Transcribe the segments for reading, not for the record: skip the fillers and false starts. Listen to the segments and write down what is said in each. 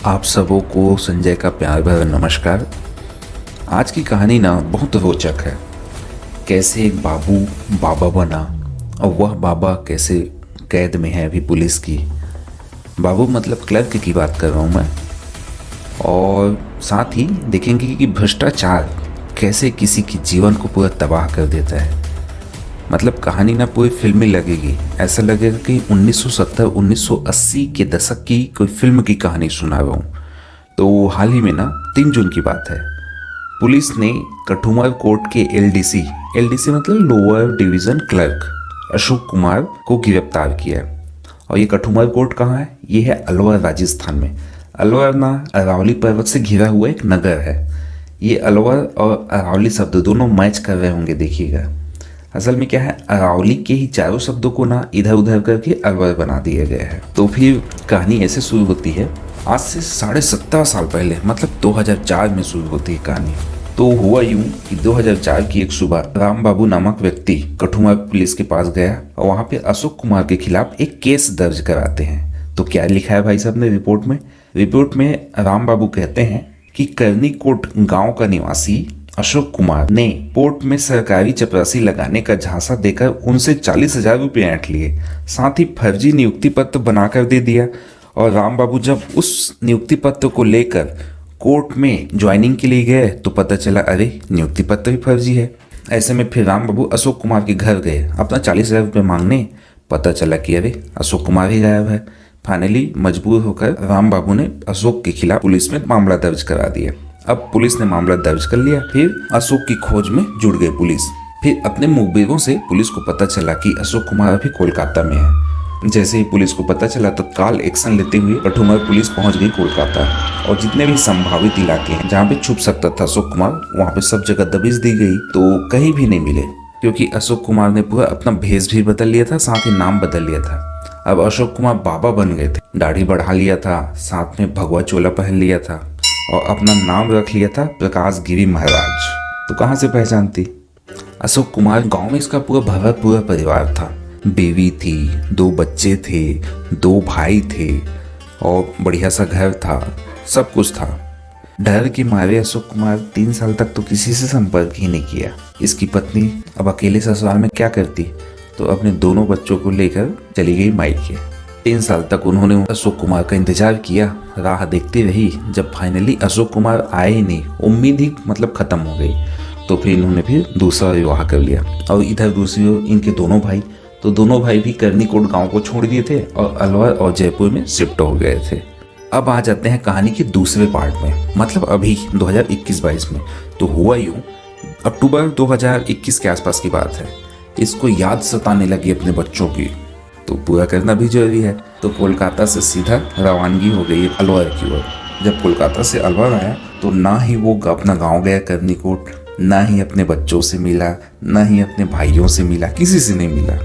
आप सबों को संजय का प्यार भरा नमस्कार। आज की कहानी ना बहुत रोचक है। कैसे एक बाबू बाबा बना और वह बाबा कैसे कैद में है अभी पुलिस की। बाबू मतलब क्लर्क की बात कर रहा हूँ मैं। और साथ ही देखेंगे कि भ्रष्टाचार कैसे किसी के जीवन को पूरा तबाह कर देता है। मतलब कहानी ना पूरी फिल्मी लगेगी, ऐसा लगेगा कि 1970-1980 के दशक की कोई फिल्म की कहानी सुना रहा हूँ। तो हाल ही में ना 3 जून की बात है, पुलिस ने कठुमर कोर्ट के एलडीसी मतलब lower division clerk Ashok Kumar को गिरफ्तार किया। और ये कठुमर कोर्ट कहाँ है? ये है अलवर, राजस्थान में। अलवर ना अरावली पर्वत से घिरा हुआ एक नगर है। ये अलवर और अरावली शब्द दोनों मैच कर रहे होंगे, देखिएगा। असल में क्या है, अरावली के ही चारों शब्दों को ना इधर उधर करके अलवर बना दिया गया है। तो फिर कहानी ऐसे शुरू होती है। आज से 17.5 साल पहले, मतलब 2004 में शुरू होती है कहानी। तो हुआ यूं कि 2004 की एक सुबह राम बाबू नामक व्यक्ति कठुआ पुलिस के पास गया और वहां पे अशोक कुमार के खिलाफ एक केस दर्ज कराते हैं। तो क्या लिखा है भाई साहब ने रिपोर्ट में राम बाबू कहते हैं कि करनी कोट गांव का निवासी अशोक कुमार ने पोर्ट में सरकारी चपरासी लगाने का झांसा देकर उनसे 40,000 रुपये ऐंठ लिए, साथ ही फर्जी नियुक्ति पत्र बनाकर दे दिया। और राम बाबू जब उस नियुक्ति पत्र को लेकर कोर्ट में ज्वाइनिंग के लिए गए तो पता चला अरे नियुक्ति पत्र भी फर्जी है। ऐसे में फिर राम बाबू अशोक कुमार के घर गए अपना 40,000 रुपये मांगने। पता चला कि अरे अशोक कुमार ही गायब है। फाइनली मजबूर होकर राम बाबू ने अशोक के खिलाफ पुलिस में मामला दर्ज करा दिया। अब पुलिस ने मामला दर्ज कर लिया। फिर अशोक की खोज में जुड़ गई पुलिस। फिर अपने मुखबिरों से पुलिस को पता चला कि अशोक कुमार अभी कोलकाता में है। जैसे ही पुलिस को पता चला तत्काल एक्शन लेते हुए कठुमर पुलिस पहुंच गई कोलकाता। और जितने भी संभावित इलाके हैं जहाँ पे छुप सकता था अशोक कुमार, वहाँ पे सब जगह दबिश दी गई। तो कहीं भी नहीं मिले, क्योंकि अशोक कुमार ने पूरा अपना भेष भी बदल लिया था, साथ ही नाम बदल लिया था। अब अशोक कुमार बाबा बन गए थे, दाढ़ी बढ़ा लिया था, साथ में भगवा चोला पहन लिया था और अपना नाम रख लिया था प्रकाश गिरी महाराज। तो कहाँ से पहचानती? अशोक कुमार गांव में इसका पूरा परिवार था। बीवी थी, 2 बच्चे थे, 2 भाई थे और बढ़िया सा घर था, सब कुछ था। डर के मारे अशोक कुमार 3 साल तक तो किसी से संपर्क ही नहीं किया। इसकी पत्नी अब अकेले ससुराल में क्या करती, तो अपने दोनों बच्चों को लेकर चली गई मायके। 3 साल तक उन्होंने अशोक कुमार का इंतजार किया, राह देखती रही। जब फाइनली अशोक कुमार आए ही नहीं, उम्मीद ही मतलब खत्म हो गई। तो फिर इन्होंने फिर दूसरा विवाह कर लिया। और इधर दूसरी ओर इनके दोनों भाई, तो दोनों भाई भी करनीकोट गांव को छोड़ दिए थे और अलवर और जयपुर में शिफ्ट हो गए थे। अब आ जाते हैं कहानी के दूसरे पार्ट में, मतलब अभी 2021-22 में। तो हुआ यूं, अक्टूबर 2021 के आसपास की बात है। इसको याद सताने लगी अपने बच्चों की, तो पूरा करना भी जरूरी है। तो कोलकाता से सीधा रवानगी हो गई अलवर की ओर। जब कोलकाता से अलवर आया तो ना ही वो अपना गांव गया करनीकोट, ना ही अपने बच्चों से मिला, ना ही अपने भाइयों से मिला, किसी से नहीं मिला।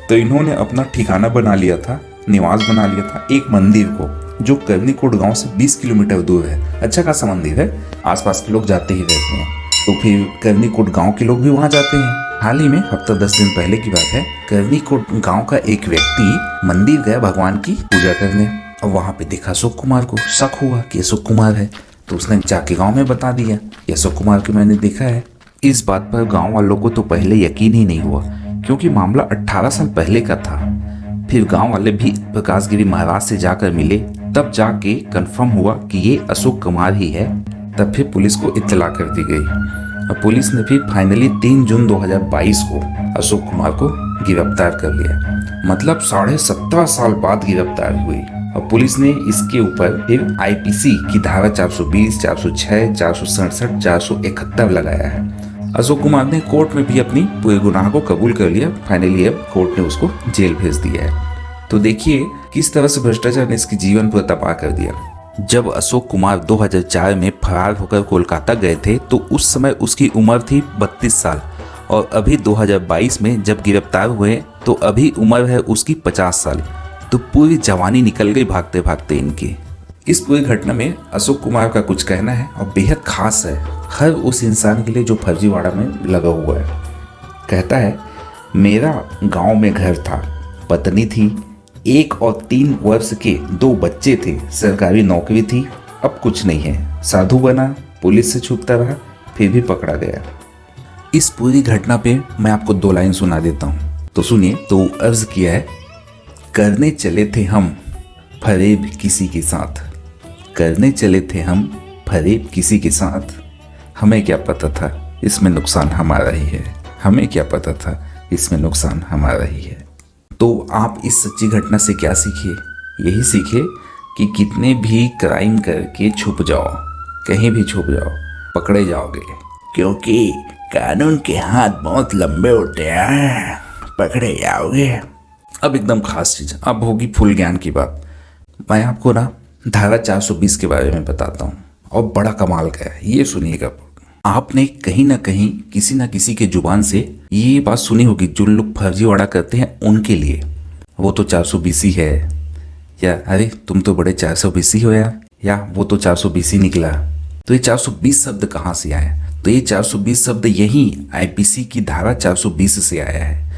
तो इन्होंने अपना ठिकाना बना लिया था, निवास बना लिया था एक मंदिर को, जो करनीकोट गांव से 20 किलोमीटर दूर है। अच्छा खासा मंदिर है, आसपास के लोग जाते ही रहते हैं। तो फिर करनीकोट गांव के लोग भी वहां जाते हैं। हाल ही में हफ्ता 10 दिन पहले की बात है, करनीकोट गांव का एक व्यक्ति मंदिर गया भगवान की पूजा करने और वहां पे देखा अशोक कुमार को। शक हुआ कि अशोक कुमार है, तो उसने जाके गांव में बता दिया कि अशोक कुमार को मैंने देखा है। इस बात पर गांव वालों को तो पहले यकीन ही नहीं हुआ, क्योंकि मामला 18 साल पहले का था। फिर गांव वाले भी प्रकाश गिरी महाराज से जाकर मिले, तब जाके कंफर्म हुआ कि ये अशोक कुमार ही है। तब फिर पुलिस को इत्तला कर दी गई और पुलिस ने फिर फाइनली 3 जून 2022 को अशोक कुमार को गिरफ्तार कर लिया। मतलब 17.5 साल बाद गिरफ्तार हुई। और पुलिस ने इसके ऊपर फिर आईपीसी की धारा 420, 406, 467, 471 लगाया है। अशोक कुमार ने कोर्ट में भी अपनी पूरे गुनाह को कबूल कर लिया। फाइनली अब कोर्ट ने उसको जेल भेज दिया है। तो देखिए किस तरह से भ्रष्टाचार ने इसकी जीवन पूरा तबाह कर दिया। जब अशोक कुमार 2004 में फरार होकर कोलकाता गए थे तो उस समय उसकी उम्र थी 32 साल और अभी 2022 में जब गिरफ्तार हुए तो अभी उम्र है उसकी 50 साल। तो पूरी जवानी निकल गई भागते भागते इनकी। इस पूरी घटना में अशोक कुमार का कुछ कहना है और बेहद खास है हर उस इंसान के लिए जो फर्जीवाड़ा में लगा हुआ है। कहता है, मेरा गांव में घर था, पत्नी थी, 1 और 3 वर्ष के 2 बच्चे थे, सरकारी नौकरी थी, अब कुछ नहीं है, साधु बना, पुलिस से छुपता रहा, फिर भी पकड़ा गया। इस पूरी घटना पे मैं आपको 2 लाइन सुना देता हूँ, तो सुनिए। तो अर्ज किया है, करने चले थे हम फरेब किसी के साथ, करने चले थे हम फरेब किसी के साथ, हमें क्या पता था इसमें नुकसान हमारा ही है, हमें क्या पता था इसमें नुकसान हमारा ही है। तो आप इस सच्ची घटना से क्या सीखिए? यही सीखे कि कितने भी क्राइम करके छुप जाओ, कहीं भी छुप जाओ, पकड़े जाओगे, क्योंकि कानून के हाथ बहुत लंबे होते हैं, पकड़े जाओगे। अब एकदम खास चीज़, अब होगी फुल ज्ञान की बात। मैं आपको ना धारा 420 के बारे में बताता हूँ, और बड़ा कमाल का है, ये सुनिएगा। आपने कहीं ना कहीं किसी ना किसी के जुबान से ये बात सुनी होगी, जो लोग फर्जीवाड़ा करते हैं उनके लिए वो तो 420 ही है, या अरे तुम तो बड़े 420 ही हो यार, या वो तो 420 ही निकला। तो ये 420 शब्द कहाँ से आया? तो ये 420 शब्द यही आईपीसी की धारा 420 से आया है।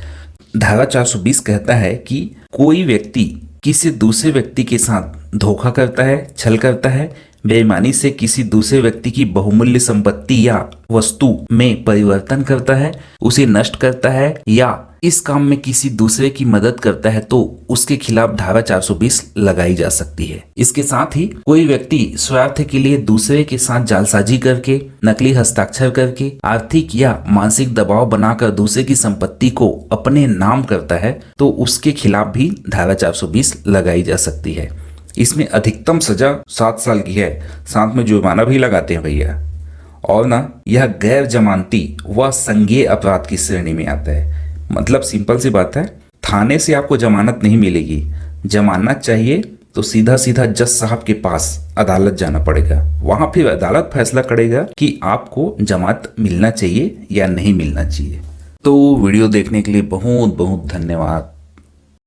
धारा 420 कहता है कि कोई व्यक्ति किसी दूसरे व्यक्ति के साथ धोखा करता है, छल करता है, बेईमानी से किसी दूसरे व्यक्ति की बहुमूल्य संपत्ति या वस्तु में परिवर्तन करता है, उसे नष्ट करता है, या इस काम में किसी दूसरे की मदद करता है, तो उसके खिलाफ धारा 420 लगाई जा सकती है। इसके साथ ही कोई व्यक्ति स्वार्थ के लिए दूसरे के साथ जालसाजी करके, नकली हस्ताक्षर करके, आर्थिक या मानसिक दबाव बनाकर दूसरे की संपत्ति को अपने नाम करता है, तो उसके खिलाफ भी धारा 420 लगाई जा सकती है। इसमें अधिकतम सजा 7 साल की है, साथ में जुर्माना भी लगाते हैं भैया। और ना यह गैर जमानती व संज्ञेय अपराध की श्रेणी में आता है। मतलब सिंपल सी बात है, थाने से आपको जमानत नहीं मिलेगी, जमानत चाहिए तो सीधा सीधा जज साहब के पास अदालत जाना पड़ेगा, वहां फिर अदालत फैसला करेगा कि आपको जमानत मिलना चाहिए या नहीं मिलना चाहिए। तो वीडियो देखने के लिए बहुत बहुत धन्यवाद।